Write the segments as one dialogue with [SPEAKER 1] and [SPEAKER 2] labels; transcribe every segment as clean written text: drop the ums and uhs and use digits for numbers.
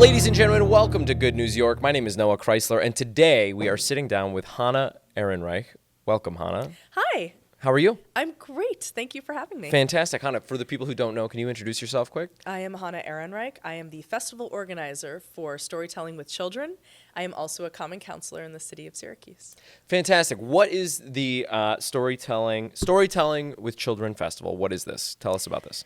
[SPEAKER 1] Ladies and gentlemen, welcome to Good News York. My name is Noah Chrysler, and today we are sitting down with Hanah Ehrenreich. Welcome, Hanah.
[SPEAKER 2] Hi.
[SPEAKER 1] How are you?
[SPEAKER 2] I'm great. Thank you for having me.
[SPEAKER 1] Fantastic. Hanah, for the people who don't know, can you introduce yourself quick?
[SPEAKER 2] I am Hanah Ehrenreich. I am the festival organizer for Storytelling with Children. I am also a common counselor in the City of Syracuse.
[SPEAKER 1] Fantastic. What is the Storytelling with Children Festival? What is this? Tell us about this.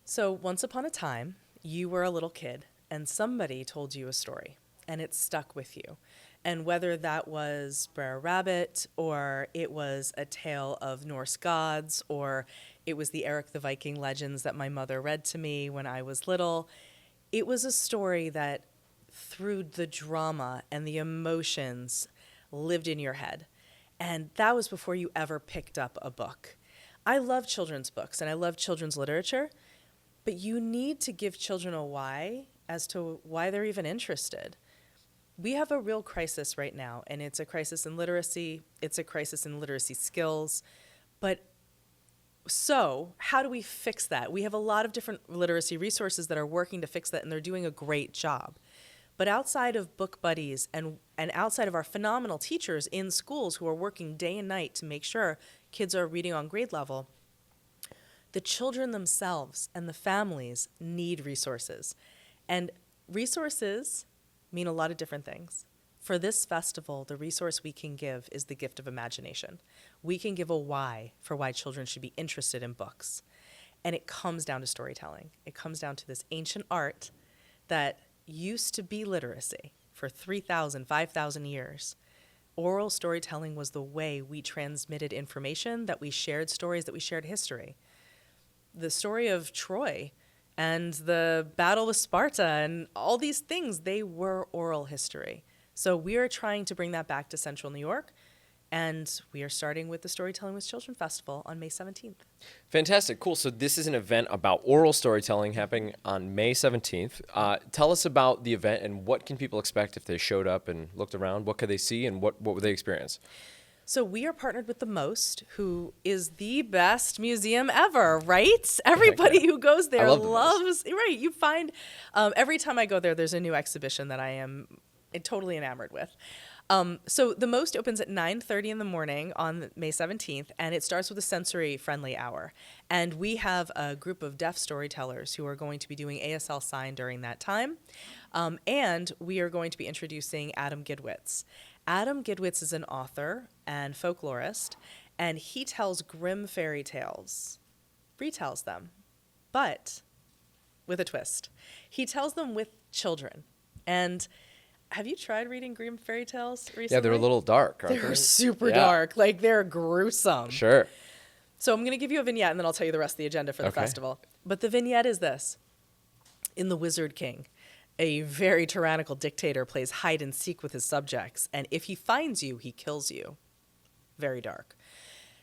[SPEAKER 2] So once upon a time, you were a little kid and somebody told you a story and it stuck with you. And whether that was Brer Rabbit, or it was a tale of Norse gods, or it was the Eric the Viking legends that my mother read to me when I was little, it was a story that through the drama and the emotions lived in your head. And that was before you ever picked up a book. I love children's books and I love children's literature, but you need to give children a why as to why they're even interested. We have a real crisis right now, and it's a crisis in literacy, it's a crisis in literacy skills. But so how do we fix that? We have a lot of different literacy resources that are working to fix that, and they're doing a great job. But outside of book buddies and outside of our phenomenal teachers in schools who are working day and night to make sure kids are reading on grade level, the children themselves and the families need resources. And resources mean a lot of different things. For this festival, the resource we can give is the gift of imagination. We can give a why for why children should be interested in books. And it comes down to storytelling. It comes down to this ancient art that used to be literacy for 3,000, 5,000 years. Oral storytelling was the way we transmitted information, that we shared stories, that we shared history. The story of Troy and the battle with Sparta and all these things, they were oral history. So we are trying to bring that back to Central New York, and we are starting with the Storytelling with Children Festival on May 17th.
[SPEAKER 1] Fantastic. Cool. So this is an event about oral storytelling happening on May 17th. Tell us about the event and what can people expect if they showed up and looked around? What could they see and what would they experience?
[SPEAKER 2] So we are partnered with The Most, who is the best museum ever, right? Everybody who goes there loves, right? You find, every time I go there, there's a new exhibition that I am totally enamored with. So The Most opens at 9:30 in the morning on May 17th, and it starts with a sensory-friendly hour. And we have a group of deaf storytellers who are going to be doing ASL sign during that time. And we are going to be introducing Adam Gidwitz. Adam Gidwitz is an author and folklorist, and he tells grim fairy tales, retells them, but with a twist. He tells them with children. And have you tried reading grim fairy tales recently?
[SPEAKER 1] Yeah, they're a little dark, aren't they?
[SPEAKER 2] They're super dark. Like, they're gruesome.
[SPEAKER 1] Sure.
[SPEAKER 2] So I'm going to give you a vignette, and then I'll tell you the rest of the agenda for the festival. But the vignette is this. In The Wizard King, a very tyrannical dictator plays hide and seek with his subjects, and if he finds you, he kills you. Very dark.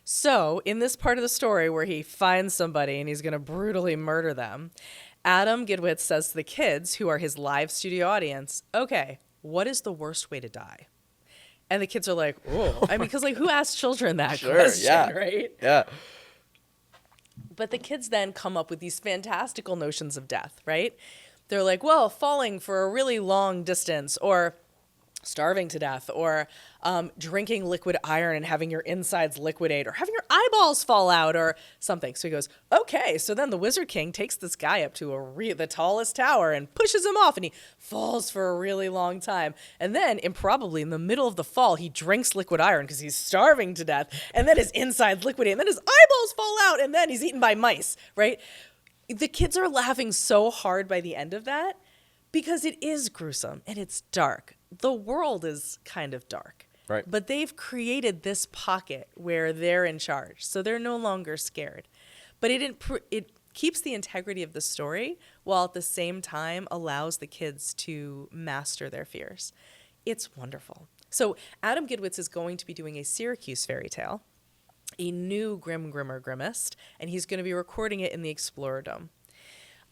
[SPEAKER 2] So, in this part of the story where he finds somebody and he's going to brutally murder them, Adam Gidwitz says to the kids, who are his live studio audience, okay, what is the worst way to die? And the kids are like, oh. I mean, because like, who asks children that question, right?
[SPEAKER 1] Yeah.
[SPEAKER 2] But the kids then come up with these fantastical notions of death, right? They're like, well, falling for a really long distance, or starving to death, or drinking liquid iron and having your insides liquidate, or having your eyeballs fall out, or something. So he goes, okay. So then the Wizard King takes this guy up to the tallest tower and pushes him off, and he falls for a really long time. And then, improbably, in the middle of the fall, he drinks liquid iron because he's starving to death, and then his insides liquidate, and then his eyeballs fall out, and then he's eaten by mice, right? The kids are laughing so hard by the end of that because it is gruesome and it's dark. The world is kind of dark.
[SPEAKER 1] Right.
[SPEAKER 2] But they've created this pocket where they're in charge, so they're no longer scared. But it keeps the integrity of the story while at the same time allows the kids to master their fears. It's wonderful. So Adam Gidwitz is going to be doing a Syracuse fairy tale, a new Grimmer Grimmest, and he's going to be recording it in the Explorer Dome.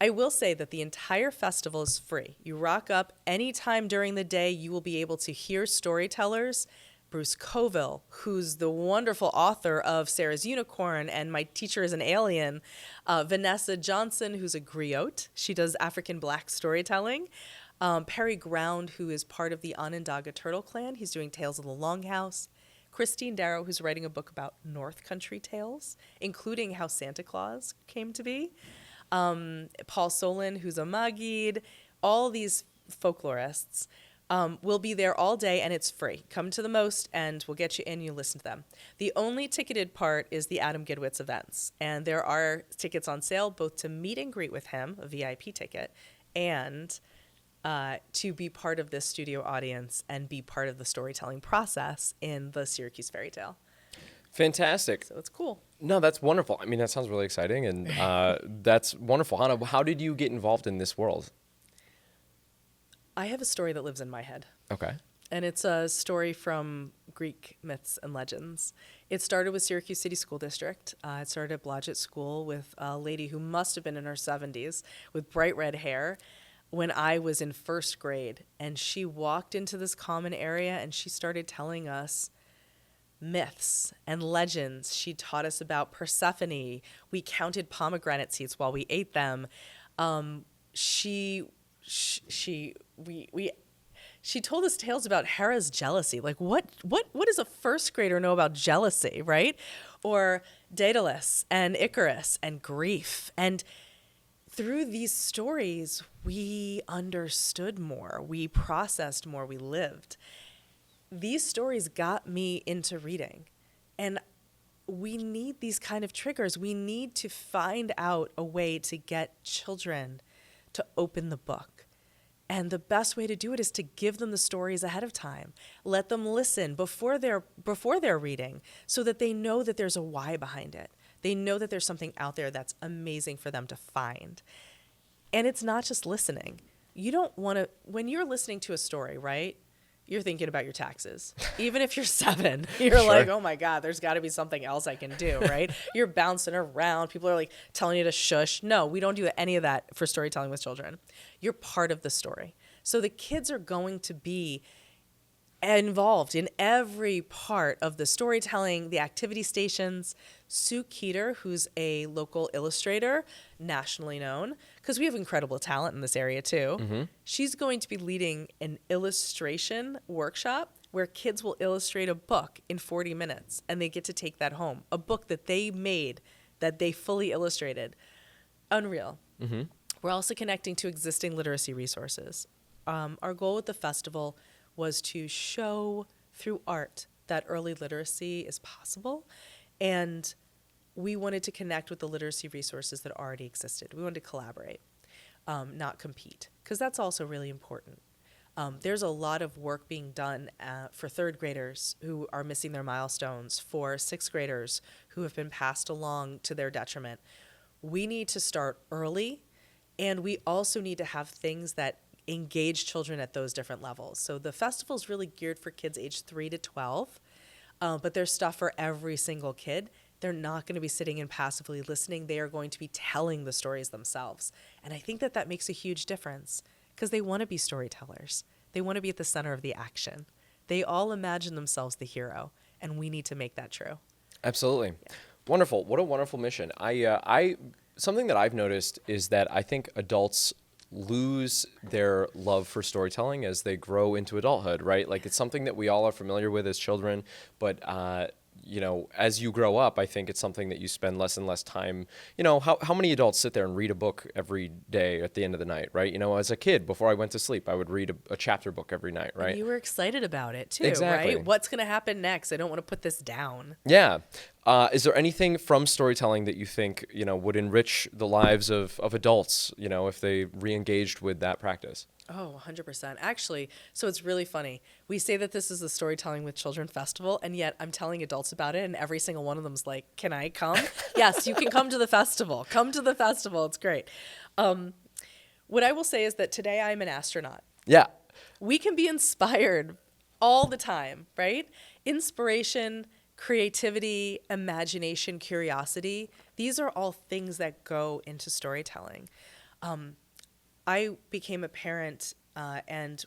[SPEAKER 2] I will say that the entire festival is free. You rock up anytime during the day. You will be able to hear storytellers. Bruce Coville, who's the wonderful author of Sarah's Unicorn and My Teacher is an Alien. Vanessa Johnson, who's a griot. She does African Black storytelling. Perry Ground, who is part of the Onondaga Turtle Clan, he's doing Tales of the Longhouse. Christine Darrow, who's writing a book about North Country tales, including how Santa Claus came to be. Paul Solon, who's a Magid. All these folklorists will be there all day, and it's free. Come to the most, and we'll get you in. You listen to them. The only ticketed part is the Adam Gidwitz events, and there are tickets on sale both to meet and greet with him, a VIP ticket, and to be part of this studio audience and be part of the storytelling process in the Syracuse fairy tale.
[SPEAKER 1] Fantastic.
[SPEAKER 2] So it's cool.
[SPEAKER 1] No, that's wonderful. I mean, that sounds really exciting, and that's wonderful. Hanah, how did you get involved in this world?
[SPEAKER 2] I have a story that lives in my head.
[SPEAKER 1] Okay.
[SPEAKER 2] And it's a story from Greek myths and legends. It started with Syracuse City School District. It started at Blodgett School with a lady who must have been in her 70s with bright red hair when I was in first grade. And she walked into this common area and she started telling us myths and legends. She taught us about Persephone. We counted pomegranate seeds while we ate them. She told us tales about Hera's jealousy. Like what does a first grader know about jealousy, right? Or Daedalus and Icarus and grief. And through these stories, we understood more, we processed more, we lived. These stories got me into reading. And we need these kind of triggers. We need to find out a way to get children to open the book. And the best way to do it is to give them the stories ahead of time. Let them listen before they're reading so that they know that there's a why behind it. They know that there's something out there that's amazing for them to find. And it's not just listening. You don't want to, when you're listening to a story, right? You're thinking about your taxes. Even if you're 7, you're
[SPEAKER 1] Sure.
[SPEAKER 2] like, oh my God, there's got to be something else I can do, right? You're bouncing around. People are like telling you to shush. No, we don't do any of that for storytelling with children. You're part of the story. So the kids are going to be involved in every part of the storytelling, the activity stations. Sue Keeter, who's a local illustrator, nationally known, because we have incredible talent in this area too. Mm-hmm. She's going to be leading an illustration workshop where kids will illustrate a book in 40 minutes and they get to take that home. A book that they made, that they fully illustrated. Unreal. Mm-hmm. We're also connecting to existing literacy resources. Our goal with the festival was to show through art that early literacy is possible. And we wanted to connect with the literacy resources that already existed. We wanted to collaborate, not compete, because that's also really important. There's a lot of work being done for third graders who are missing their milestones, for sixth graders who have been passed along to their detriment. We need to start early, and we also need to have things that engage children at those different levels. So the festival is really geared for kids aged 3 to 12, but there's stuff for every single kid. They're not going to be sitting and passively listening. They are going to be telling the stories themselves. And I think that makes a huge difference because they want to be storytellers. They want to be at the center of the action. They all imagine themselves the hero, and we need to make that true.
[SPEAKER 1] Absolutely.
[SPEAKER 2] Yeah.
[SPEAKER 1] Wonderful. What a wonderful mission. Something that I've noticed is that I think adults lose their love for storytelling as they grow into adulthood, right? Like it's something that we all are familiar with as children, but as you grow up, I think it's something that you spend less and less time. How many adults sit there and read a book every day at the end of the night, right? As a kid, before I went to sleep, I would read a chapter book every night, right?
[SPEAKER 2] And you were excited about it too,
[SPEAKER 1] Exactly.
[SPEAKER 2] right? What's going to happen next? I don't want to put this down.
[SPEAKER 1] Yeah. Is there anything from storytelling that you think, would enrich the lives of adults, if they re-engaged with that practice?
[SPEAKER 2] Oh, 100%. Actually, so it's really funny. We say that this is the Storytelling with Children Festival, and yet I'm telling adults about it, and every single one of them is like, can I come? Yes, you can come to the festival. Come to the festival. It's great. What I will say is that today I'm an astronaut.
[SPEAKER 1] Yeah.
[SPEAKER 2] We can be inspired all the time, right? Inspiration, creativity, imagination, curiosity. These are all things that go into storytelling. I became a parent and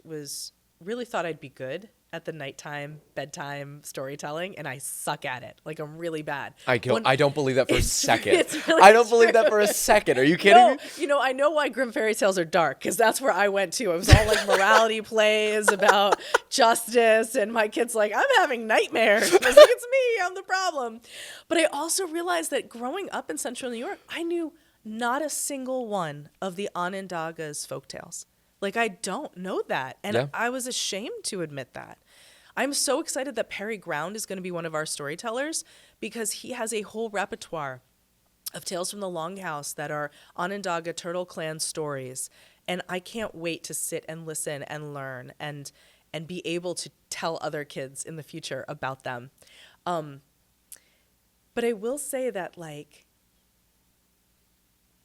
[SPEAKER 2] really thought I'd be good at the nighttime bedtime storytelling, and I suck at it. Like, I'm really bad.
[SPEAKER 1] I don't believe that for a second.
[SPEAKER 2] It's really
[SPEAKER 1] I don't believe that for a second. Are you kidding me?
[SPEAKER 2] No, I know why grim fairy tales are dark, because that's where I went to. It was all like morality plays about justice, and my kid's like, I'm having nightmares. I was like, it's me, I'm the problem. But I also realized that growing up in central New York, I knew not a single one of the Onondaga's folktales. Like, I don't know that. And
[SPEAKER 1] Yeah.
[SPEAKER 2] I was ashamed to admit that. I'm so excited that Perry Ground is going to be one of our storytellers, because he has a whole repertoire of Tales from the Longhouse that are Onondaga Turtle Clan stories. And I can't wait to sit and listen and learn and be able to tell other kids in the future about them. But I will say that, like,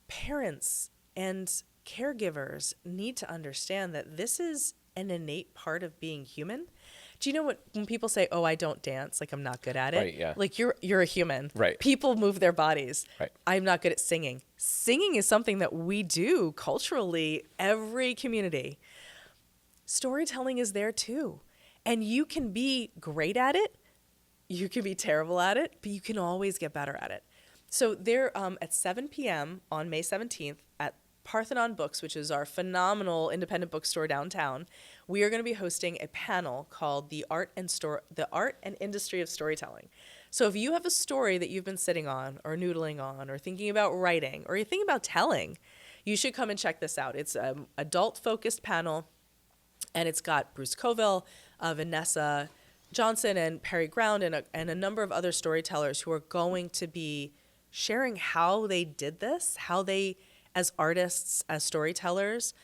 [SPEAKER 2] parents and caregivers need to understand that this is an innate part of being human. Do you know when people say, "Oh, I don't dance, like I'm not good at it"?
[SPEAKER 1] Right, yeah.
[SPEAKER 2] Like, you're a human.
[SPEAKER 1] Right.
[SPEAKER 2] People move their bodies.
[SPEAKER 1] Right.
[SPEAKER 2] I'm not good at singing. Singing is something that we do culturally, every community. Storytelling is there too. And you can be great at it. You can be terrible at it, but you can always get better at it. So they're at 7 p.m. on May 17th at Parthenon Books, which is our phenomenal independent bookstore downtown. We are going to be hosting a panel called the Art and Industry of Storytelling. So if you have a story that you've been sitting on or noodling on or thinking about writing or you're thinking about telling, you should come and check this out. It's an adult-focused panel, and it's got Bruce Coville, Vanessa Johnson, and Perry Ground, and a number of other storytellers who are going to be sharing how they did this, how they, as artists, as storytellers,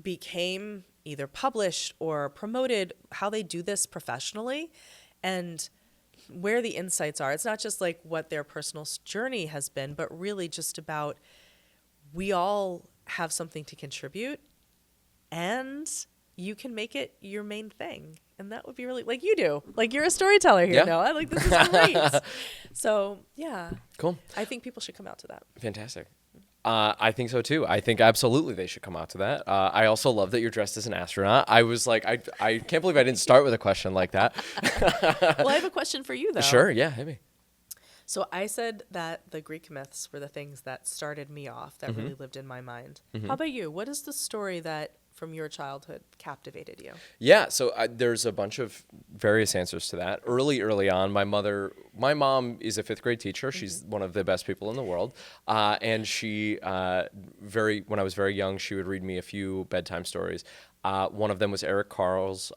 [SPEAKER 2] became either published or promoted, how they do this professionally, and where the insights are. It's not just like what their personal journey has been, but really just about we all have something to contribute, and you can make it your main thing. And that would be really, like you do. Like, you're a storyteller here,
[SPEAKER 1] Yeah.
[SPEAKER 2] Noah. Like, this is great. So, yeah.
[SPEAKER 1] Cool.
[SPEAKER 2] I think people should come out to that.
[SPEAKER 1] Fantastic. I think so too. I think absolutely they should come out to that. I also love that you're dressed as an astronaut. I was like, I can't believe I didn't start with a question like that.
[SPEAKER 2] Well, I have a question for you, though.
[SPEAKER 1] Sure, yeah, hit me.
[SPEAKER 2] So I said that the Greek myths were the things that started me off, that really lived in my mind. How about you? What is the story that, from your childhood, captivated you?
[SPEAKER 1] Yeah, so there's a bunch of various answers to that. Early on, my mom is a fifth grade teacher. She's one of the best people in the world. And she, when I was very young, she would read me a few bedtime stories. One of them was Eric Carle's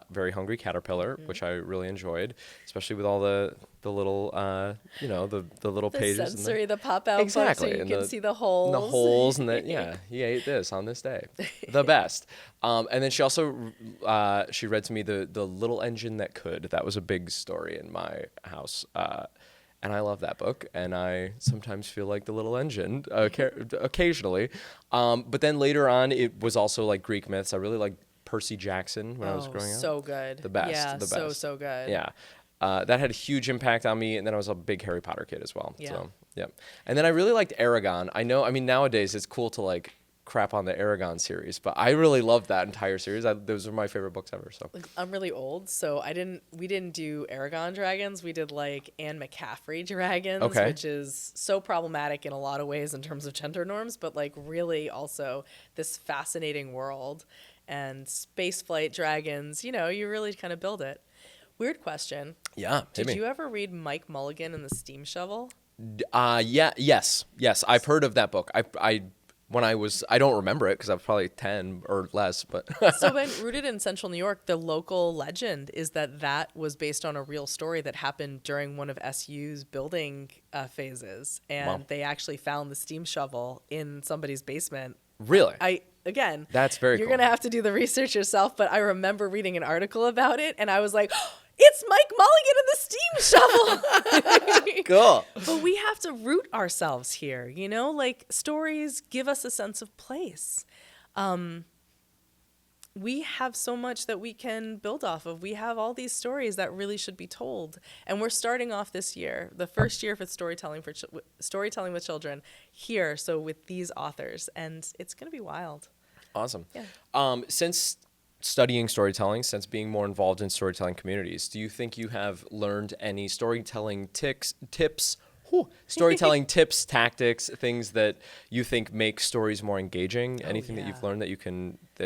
[SPEAKER 1] Very Hungry Caterpillar, which I really enjoyed, especially with all the little, the little
[SPEAKER 2] The
[SPEAKER 1] pages.
[SPEAKER 2] sensory, the pop-out
[SPEAKER 1] Exactly.
[SPEAKER 2] book so you
[SPEAKER 1] and
[SPEAKER 2] can see the holes.
[SPEAKER 1] The holes, and he ate this on this day. The best. And then she also, she read to me the Little Engine That Could. That was a big story in my house. And I love that book, and I sometimes feel like the little engine occasionally. But then later on, it was also like Greek myths. I really liked Percy Jackson when I was growing up.
[SPEAKER 2] So good.
[SPEAKER 1] The best.
[SPEAKER 2] Yeah,
[SPEAKER 1] the best.
[SPEAKER 2] so good.
[SPEAKER 1] Yeah. That had a huge impact on me, and then I was a big Harry Potter kid as well.
[SPEAKER 2] Yeah.
[SPEAKER 1] So, yeah. And then I really liked Aragon. Nowadays it's cool to like crap on the Aragon series, but I really loved that entire series. Those are my favorite books ever. So
[SPEAKER 2] Like, I'm really old, so we didn't do Aragon dragons. We did like Anne McCaffrey dragons,
[SPEAKER 1] Okay.
[SPEAKER 2] which is so problematic in a lot of ways in terms of gender norms, but like really also this fascinating world and space flight dragons. You really kind of build it. Weird question.
[SPEAKER 1] yeah, hit
[SPEAKER 2] Did
[SPEAKER 1] me.
[SPEAKER 2] you ever read Mike Mulligan and the Steam Shovel?
[SPEAKER 1] Yes. I've heard of that book. I don't remember it because I was probably 10 or less, but
[SPEAKER 2] So when rooted in central New York, the local legend is that was based on a real story that happened during one of SU's building phases. And
[SPEAKER 1] Wow.
[SPEAKER 2] they actually found the steam shovel in somebody's basement.
[SPEAKER 1] really,
[SPEAKER 2] Again,
[SPEAKER 1] That's very
[SPEAKER 2] you're
[SPEAKER 1] cool.
[SPEAKER 2] going to have to do the research yourself, but I remember reading an article about it and I was like, oh, it's Mike Mulligan and the steam shovel.
[SPEAKER 1] cool.
[SPEAKER 2] But we have to root ourselves here, like stories give us a sense of place. We have so much that we can build off of. We have all these stories that really should be told. And we're starting off this year, the first year for storytelling storytelling with children here. So with these authors, and it's going to be wild.
[SPEAKER 1] Awesome.
[SPEAKER 2] Yeah.
[SPEAKER 1] Since studying storytelling, since being more involved in storytelling communities, do you think you have learned any storytelling storytelling tips, tactics, things that you think make stories more engaging? Anything that you've
[SPEAKER 2] yeah.
[SPEAKER 1] learned that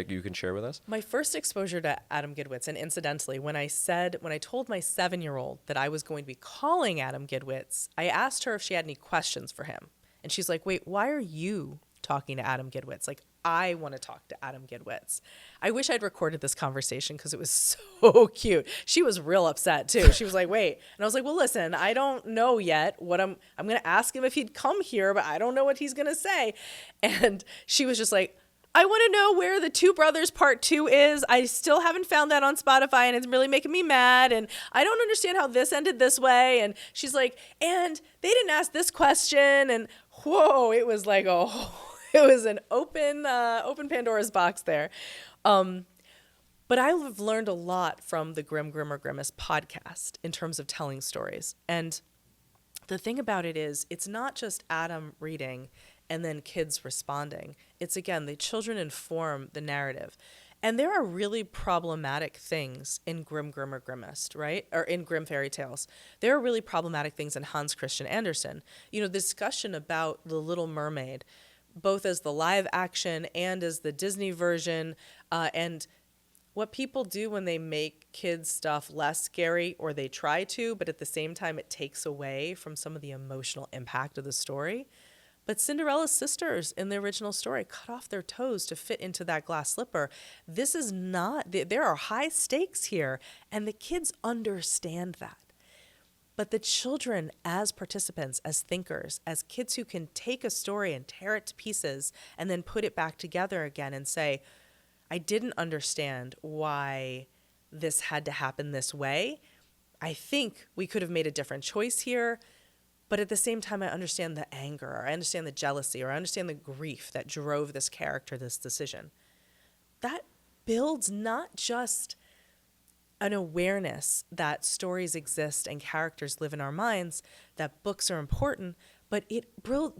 [SPEAKER 1] you can share with us?
[SPEAKER 2] My first exposure to Adam Gidwitz, and incidentally, when I told my 7-year-old that I was going to be calling Adam Gidwitz, I asked her if she had any questions for him. And she's like, wait, why are you talking to Adam Gidwitz? Like, I want to talk to Adam Gidwitz. I wish I'd recorded this conversation because it was so cute. She was real upset too. She was like, wait. And I was like, well, listen, I don't know yet what I'm going to ask him if he'd come here, but I don't know what he's going to say. And she was just like, I want to know where the Two Brothers Part 2 is. I still haven't found that on Spotify, and it's really making me mad. And I don't understand how this ended this way. And she's like, and they didn't ask this question. And whoa, it was like, it was an open Pandora's box there. But I've learned a lot from the Grim, Grimmer, Grimmest podcast in terms of telling stories. And the thing about it is, it's not just Adam reading and then kids responding. It's, again, the children inform the narrative. And there are really problematic things in Grim, Grimmer, Grimmest, right? Or in Grimm fairy tales. There are really problematic things in Hans Christian Andersen. You know, the discussion about The Little Mermaid, both as the live action and as the Disney version, and what people do when they make kids' stuff less scary, or they try to, but at the same time it takes away from some of the emotional impact of the story. But Cinderella's sisters in the original story cut off their toes to fit into that glass slipper. This is not, there are high stakes here, and the kids understand that. But the children, as participants, as thinkers, as kids who can take a story and tear it to pieces and then put it back together again and say, I didn't understand why this had to happen this way. I think we could have made a different choice here. But at the same time, I understand the anger, or I understand the jealousy, or I understand the grief that drove this character, this decision. That builds not just an awareness that stories exist and characters live in our minds, that books are important, but it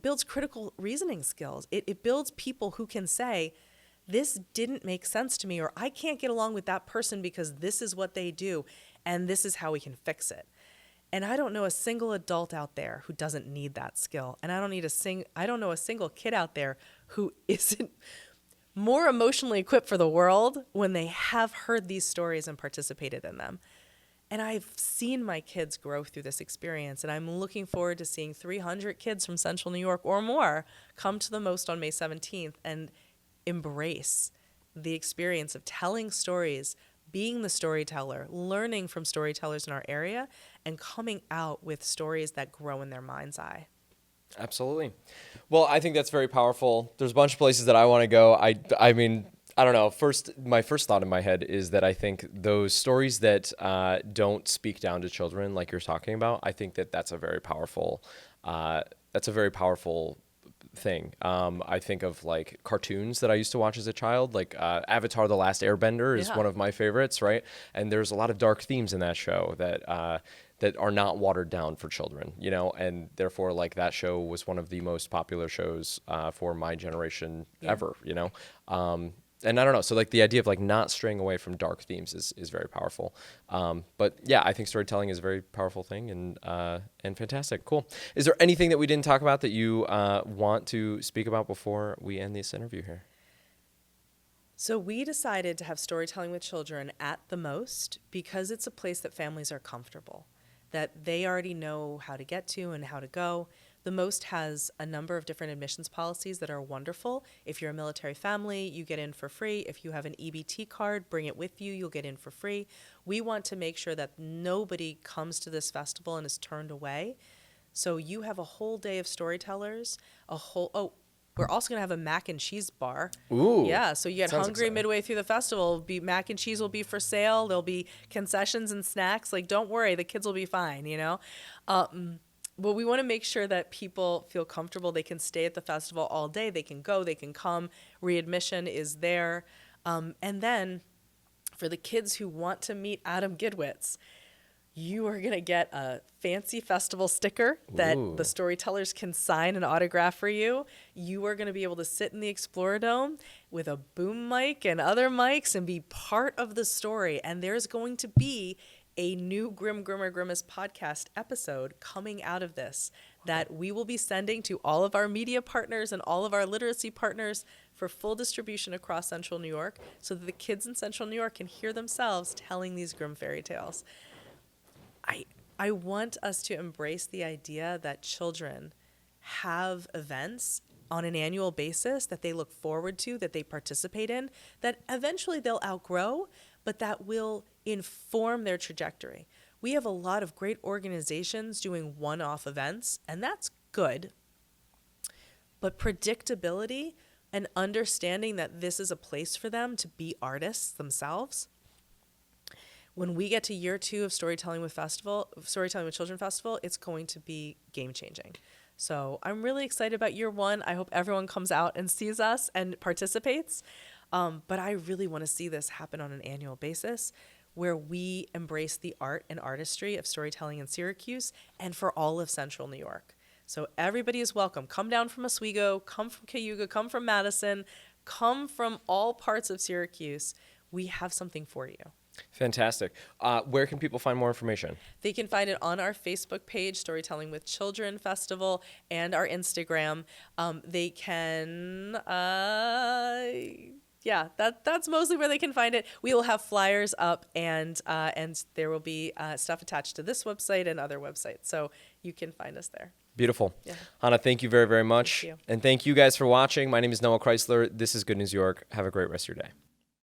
[SPEAKER 2] builds critical reasoning skills. It builds people who can say, this didn't make sense to me, or I can't get along with that person because this is what they do, and this is how we can fix it. And I don't know a single adult out there who doesn't need that skill. And I don't know a single kid out there who isn't more emotionally equipped for the world when they have heard these stories and participated in them. And I've seen my kids grow through this experience, and I'm looking forward to seeing 300 kids from Central New York or more come to the most on May 17th and embrace the experience of telling stories, being the storyteller, learning from storytellers in our area, and coming out with stories that grow in their mind's eye.
[SPEAKER 1] Absolutely. Well, I think that's very powerful. There's a bunch of places that I want to go. I mean, I don't know. My first thought in my head is that I think those stories that don't speak down to children, like you're talking about, I think that's a very powerful. That's a very powerful thing. I think of like cartoons that I used to watch as a child, like Avatar: The Last Airbender is one of my favorites, right? And there's a lot of dark themes in that show that are not watered down for children, you know, and therefore like that show was one of the most popular shows for my generation ever, you know. And I don't know, so like the idea of like not straying away from dark themes is very powerful. But yeah, I think storytelling is a very powerful thing and fantastic. Cool. Is there anything that we didn't talk about that you want to speak about before we end this interview here?
[SPEAKER 2] So we decided to have storytelling with children at the Most because it's a place that families are comfortable, that they already know how to get to and how to go. The Most has a number of different admissions policies that are wonderful. If you're a military family, you get in for free. If you have an EBT card, bring it with you, you'll get in for free. We want to make sure that nobody comes to this festival and is turned away. So you have a whole day of storytellers, we're also going to have a mac and cheese bar.
[SPEAKER 1] Ooh.
[SPEAKER 2] Yeah, so you get hungry
[SPEAKER 1] exciting.
[SPEAKER 2] midway through the festival. Mac and cheese will be for sale. There'll be concessions and snacks. Like, don't worry, the kids will be fine, you know? But we want to make sure that people feel comfortable. They can stay at the festival all day. They can go. They can come. Readmission is there. And then for the kids who want to meet Adam Gidwitz, You are going to get a fancy festival sticker that
[SPEAKER 1] Ooh.
[SPEAKER 2] the storytellers can sign and autograph for you. You are going to be able to sit in the Explorer Dome with a boom mic and other mics and be part of the story. And there's going to be a new Grim Grimmer Grimace podcast episode coming out of this that we will be sending to all of our media partners and all of our literacy partners for full distribution across Central New York so that the kids in Central New York can hear themselves telling these grim fairy tales. I want us to embrace the idea that children have events on an annual basis that they look forward to, that they participate in, that eventually they'll outgrow, but that will inform their trajectory. We have a lot of great organizations doing one-off events, and that's good. But predictability and understanding that this is a place for them to be artists themselves. When we get to year 2 of Storytelling with Children Festival, it's going to be game-changing. So I'm really excited about year 1. I hope everyone comes out and sees us and participates. But I really want to see this happen on an annual basis where we embrace the art and artistry of storytelling in Syracuse and for all of Central New York. So everybody is welcome. Come down from Oswego, come from Cayuga, come from Madison, come from all parts of Syracuse. We have something for you.
[SPEAKER 1] Fantastic. Where can people find more information?
[SPEAKER 2] They can find it on our Facebook page, Storytelling with Children Festival, and our Instagram. They can, that's mostly where they can find it. We will have flyers up, and there will be stuff attached to this website and other websites, so you can find us there.
[SPEAKER 1] Beautiful.
[SPEAKER 2] Yeah.
[SPEAKER 1] Hanah, thank you very, very much.
[SPEAKER 2] Thank you.
[SPEAKER 1] And thank you guys for watching. My name is Noah Chrysler. This is Good News York. Have a great rest of your day.